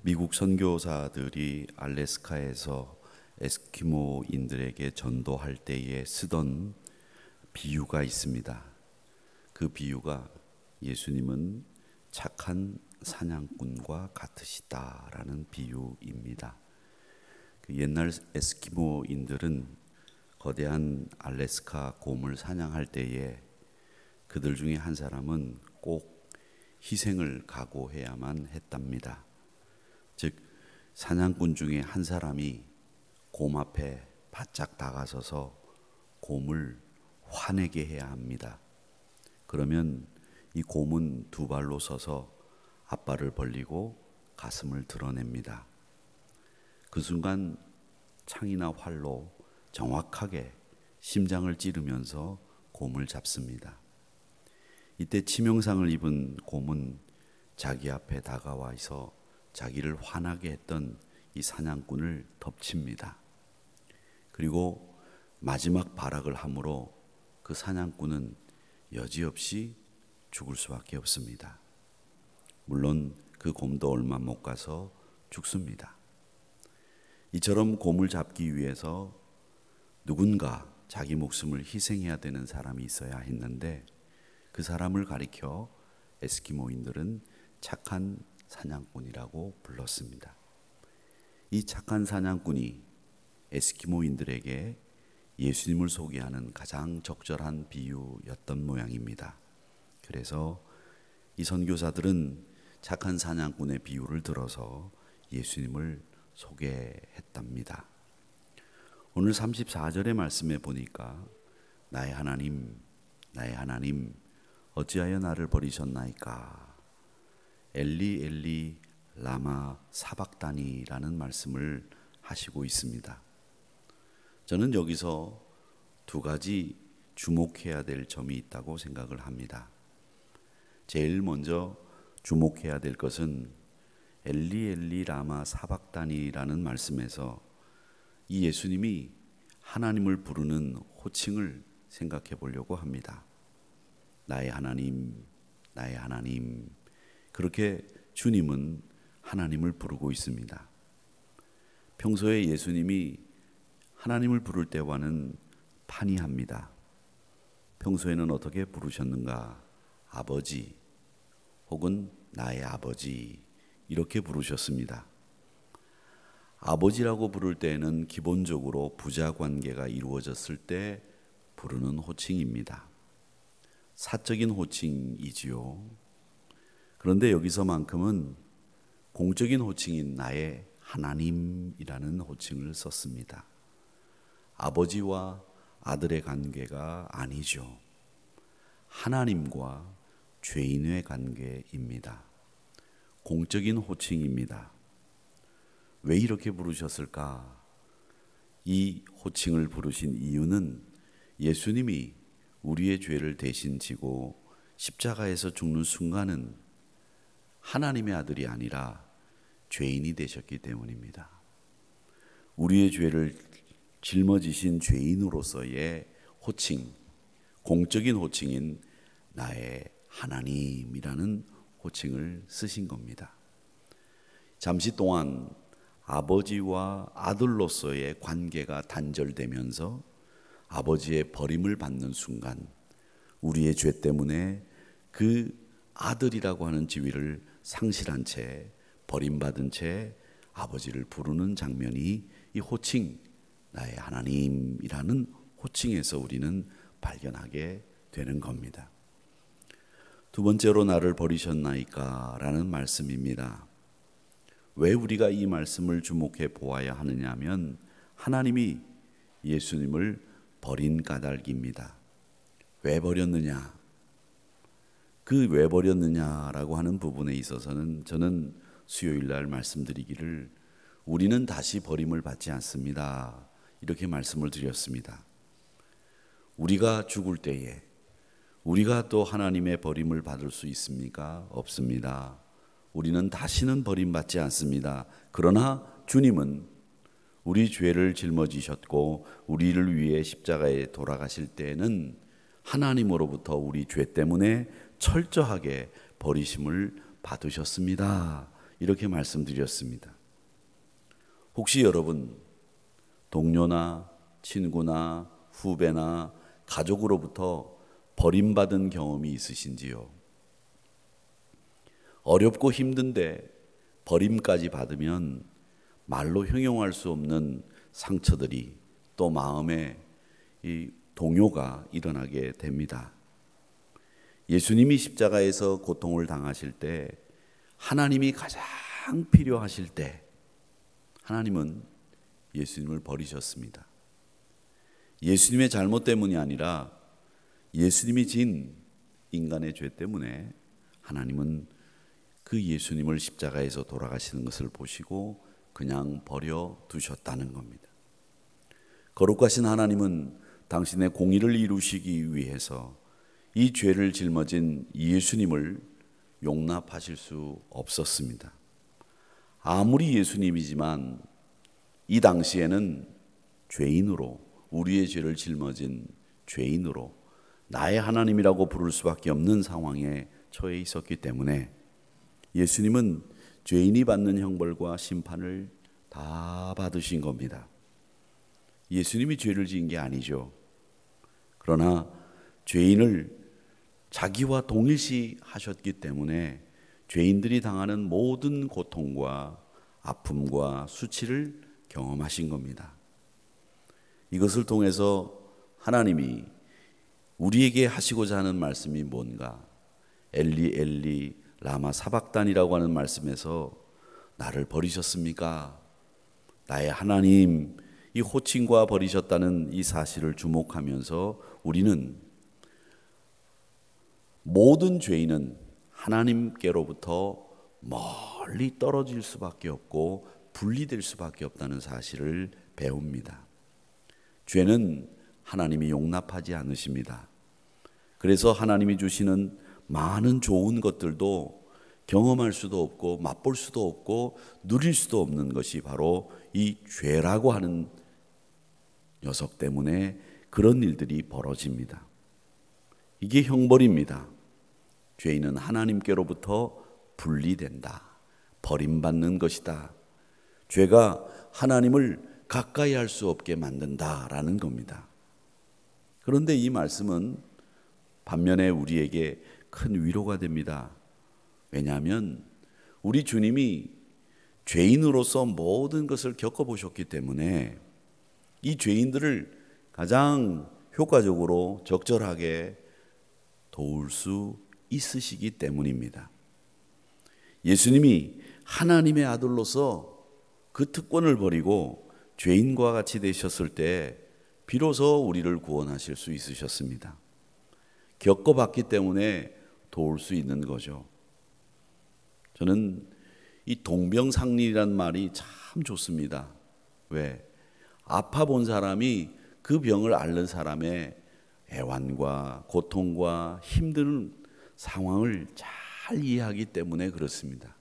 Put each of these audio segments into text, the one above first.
미국 선교사들이 알래스카에서 에스키모인들에게 전도할 때에 쓰던 비유가 있습니다. 그 비유가 예수님은 착한 사냥꾼과 같으시다라는 비유입니다. 그 옛날 에스키모인들은 거대한 알래스카 곰을 사냥할 때에 그들 중에 한 사람은 꼭 희생을 각오해야만 했답니다. 즉 사냥꾼 중에 한 사람이 곰 앞에 바짝 다가서서 곰을 화내게 해야 합니다. 그러면 이 곰은 두 발로 서서 앞발을 벌리고 가슴을 드러냅니다. 그 순간 창이나 활로 정확하게 심장을 찌르면서 곰을 잡습니다. 이때 치명상을 입은 곰은 자기 앞에 다가와서 자기를 화나게 했던 이 사냥꾼을 덮칩니다. 그리고 마지막 발악을 함으로 그 사냥꾼은 여지없이 죽을 수밖에 없습니다. 물론 그 곰도 얼마 못 가서 죽습니다. 이처럼 곰을 잡기 위해서 누군가 자기 목숨을 희생해야 되는 사람이 있어야 했는데 그 사람을 가리켜 에스키모인들은 착한 사냥꾼이라고 불렀습니다. 이 착한 사냥꾼이 에스키모인들에게 예수님을 소개하는 가장 적절한 비유였던 모양입니다. 그래서 이 선교사들은 착한 사냥꾼의 비유를 들어서 예수님을 소개했답니다. 오늘 34절의 말씀에 보니까 나의 하나님, 나의 하나님, 어찌하여 나를 버리셨나이까? 엘리 엘리 라마 사박다니라는 말씀을 하시고 있습니다. 저는 여기서 두 가지 주목해야 될 점이 있다고 생각을 합니다. 제일 먼저 주목해야 될 것은 엘리 엘리 라마 사박다니라는 말씀에서 이 예수님이 하나님을 부르는 호칭을 생각해 보려고 합니다. 나의 하나님, 나의 하나님. 그렇게 주님은 하나님을 부르고 있습니다. 평소에 예수님이 하나님을 부를 때와는 판이합니다. 평소에는 어떻게 부르셨는가? 아버지 혹은 나의 아버지 이렇게 부르셨습니다. 아버지라고 부를 때에는 기본적으로 부자 관계가 이루어졌을 때 부르는 호칭입니다. 사적인 호칭이지요. 그런데 여기서만큼은 공적인 호칭인 나의 하나님이라는 호칭을 썼습니다. 아버지와 아들의 관계가 아니죠. 하나님과 죄인의 관계입니다. 공적인 호칭입니다. 왜 이렇게 부르셨을까? 이 호칭을 부르신 이유는 예수님이 우리의 죄를 대신 지고 십자가에서 죽는 순간은 하나님의 아들이 아니라 죄인이 되셨기 때문입니다. 우리의 죄를 짊어지신 죄인으로서의 호칭, 공적인 호칭인 나의 하나님이라는 호칭을 쓰신 겁니다. 잠시 동안 아버지와 아들로서의 관계가 단절되면서 아버지의 버림을 받는 순간 우리의 죄 때문에 그 아들이라고 하는 지위를 상실한 채 버림받은 채 아버지를 부르는 장면이 이 호칭 나의 하나님이라는 호칭에서 우리는 발견하게 되는 겁니다. 두 번째로 나를 버리셨나이까 라는 말씀입니다. 왜 우리가 이 말씀을 주목해 보아야 하느냐 하면 하나님이 예수님을 버린 까닭입니다. 왜 버렸느냐? 그 왜 버렸느냐라고 하는 부분에 있어서는 저는 수요일 날 말씀드리기를 우리는 다시 버림을 받지 않습니다. 이렇게 말씀을 드렸습니다. 우리가 죽을 때에 우리가 또 하나님의 버림을 받을 수 있습니까? 없습니다. 우리는 다시는 버림받지 않습니다. 그러나 주님은 우리 죄를 짊어지셨고 우리를 위해 십자가에 돌아가실 때에는 하나님으로부터 우리 죄 때문에 철저하게 버리심을 받으셨습니다. 이렇게 말씀드렸습니다. 혹시 여러분 동료나 친구나 후배나 가족으로부터 버림받은 경험이 있으신지요? 어렵고 힘든데 버림까지 받으면 말로 형용할 수 없는 상처들이 또 마음에 이 동요가 일어나게 됩니다. 예수님이 십자가에서 고통을 당하실 때 하나님이 가장 필요하실 때 하나님은 예수님을 버리셨습니다. 예수님의 잘못 때문이 아니라 예수님이 진 인간의 죄 때문에 하나님은 그 예수님을 십자가에서 돌아가시는 것을 보시고 그냥 버려 두셨다는 겁니다. 거룩하신 하나님은 당신의 공의를 이루시기 위해서 이 죄를 짊어진 예수님을 용납하실 수 없었습니다. 아무리 예수님이지만 이 당시에는 죄인으로, 우리의 죄를 짊어진 죄인으로 나의 하나님이라고 부를 수밖에 없는 상황에 처해 있었기 때문에 예수님은 죄인이 받는 형벌과 심판을 다 받으신 겁니다. 예수님이 죄를 지은 게 아니죠. 그러나 죄인을 자기와 동일시 하셨기 때문에 죄인들이 당하는 모든 고통과 아픔과 수치를 경험하신 겁니다. 이것을 통해서 하나님이 우리에게 하시고자 하는 말씀이 뭔가? 엘리 엘리 라마 사박단이라고 하는 말씀에서 나를 버리셨습니까? 나의 하나님, 이 호칭과 버리셨다는 이 사실을 주목하면서 우리는 모든 죄인은 하나님께로부터 멀리 떨어질 수밖에 없고 분리될 수밖에 없다는 사실을 배웁니다. 죄는 하나님이 용납하지 않으십니다. 그래서 하나님이 주시는 많은 좋은 것들도 경험할 수도 없고 맛볼 수도 없고 누릴 수도 없는 것이 바로 이 죄라고 하는 녀석 때문에 그런 일들이 벌어집니다. 이게 형벌입니다. 죄인은 하나님께로부터 분리된다. 버림받는 것이다. 죄가 하나님을 가까이 할 수 없게 만든다라는 겁니다. 그런데 이 말씀은 반면에 우리에게 큰 위로가 됩니다. 왜냐하면 우리 주님이 죄인으로서 모든 것을 겪어보셨기 때문에 이 죄인들을 가장 효과적으로 적절하게 도울 수 있으시기 때문입니다. 예수님이 하나님의 아들로서 그 특권을 버리고 죄인과 같이 되셨을 때 비로소 우리를 구원하실 수 있으셨습니다. 겪어봤기 때문에 도울 수 있는 거죠. 저는 이 동병상련이라는 말이 참 좋습니다. 왜? 아파 본 사람이 그 병을 앓는 사람의 애환과 고통과 힘든 상황을 잘 이해하기 때문에 그렇습니다.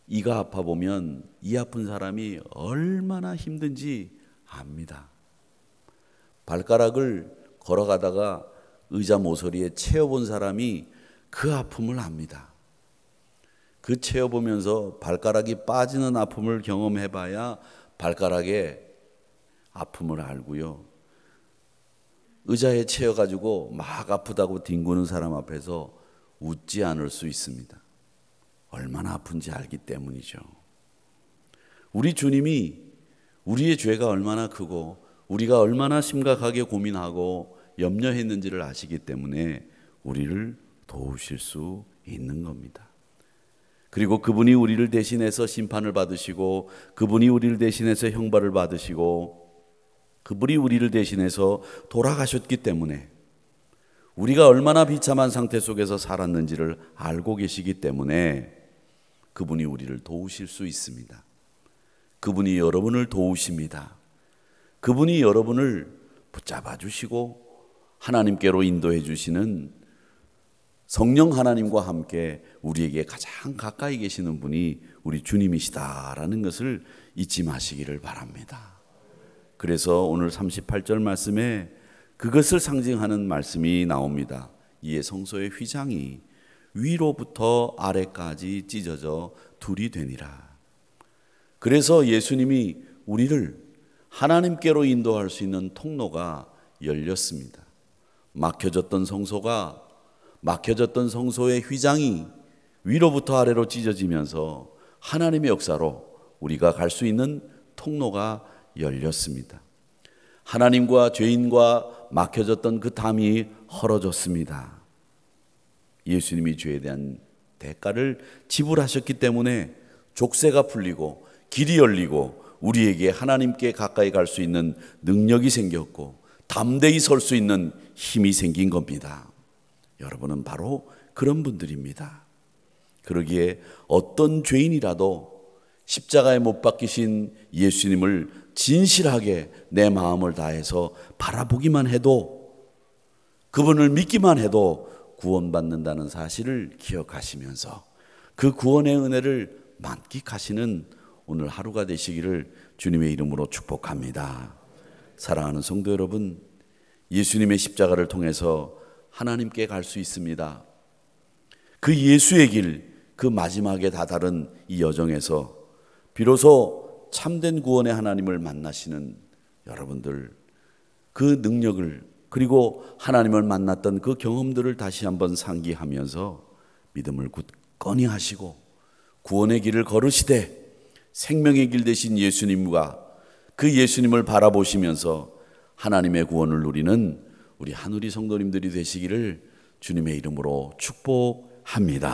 이가 아파 보면 이 아픈 사람이 얼마나 힘든지 압니다. 발가락을 걸어가다가 의자 모서리에 채워본 사람이 그 아픔을 압니다. 그 채워보면서 발가락이 빠지는 아픔을 경험해봐야 발가락의 아픔을 알고요. 의자에 채워가지고 막 아프다고 뒹구는 사람 앞에서 웃지 않을 수 있습니다. 얼마나 아픈지 알기 때문이죠. 우리 주님이 우리의 죄가 얼마나 크고 우리가 얼마나 심각하게 고민하고 염려했는지를 아시기 때문에 우리를 도우실 수 있는 겁니다. 그리고 그분이 우리를 대신해서 심판을 받으시고 그분이 우리를 대신해서 형벌을 받으시고 그분이 우리를 대신해서 돌아가셨기 때문에 우리가 얼마나 비참한 상태 속에서 살았는지를 알고 계시기 때문에 그분이 우리를 도우실 수 있습니다. 그분이 여러분을 도우십니다. 그분이 여러분을 붙잡아 주시고 하나님께로 인도해 주시는 성령 하나님과 함께 우리에게 가장 가까이 계시는 분이 우리 주님이시다라는 것을 잊지 마시기를 바랍니다. 그래서 오늘 38절 말씀에 그것을 상징하는 말씀이 나옵니다. 이에 성소의 휘장이 위로부터 아래까지 찢어져 둘이 되니라. 그래서 예수님이 우리를 하나님께로 인도할 수 있는 통로가 열렸습니다. 막혀졌던 성소의 휘장이 위로부터 아래로 찢어지면서 하나님의 역사로 우리가 갈 수 있는 통로가 열렸습니다. 하나님과 죄인과 막혀졌던 그 담이 헐어졌습니다. 예수님이 죄에 대한 대가를 지불하셨기 때문에 족쇄가 풀리고 길이 열리고 우리에게 하나님께 가까이 갈 수 있는 능력이 생겼고 담대히 설 수 있는 힘이 생긴 겁니다. 여러분은 바로 그런 분들입니다. 그러기에 어떤 죄인이라도 십자가에 못 박히신 예수님을 진실하게 내 마음을 다해서 바라보기만 해도, 그분을 믿기만 해도 구원받는다는 사실을 기억하시면서 그 구원의 은혜를 만끽하시는 오늘 하루가 되시기를 주님의 이름으로 축복합니다. 사랑하는 성도 여러분, 예수님의 십자가를 통해서 하나님께 갈 수 있습니다. 그 예수의 길, 그 마지막에 다다른 이 여정에서 비로소 참된 구원의 하나님을 만나시는 여러분들, 그 능력을, 그리고 하나님을 만났던 그 경험들을 다시 한번 상기하면서 믿음을 굳건히 하시고 구원의 길을 걸으시되 생명의 길 되신 예수님과 그 예수님을 바라보시면서 하나님의 구원을 누리는 우리 한우리 성도님들이 되시기를 주님의 이름으로 축복합니다.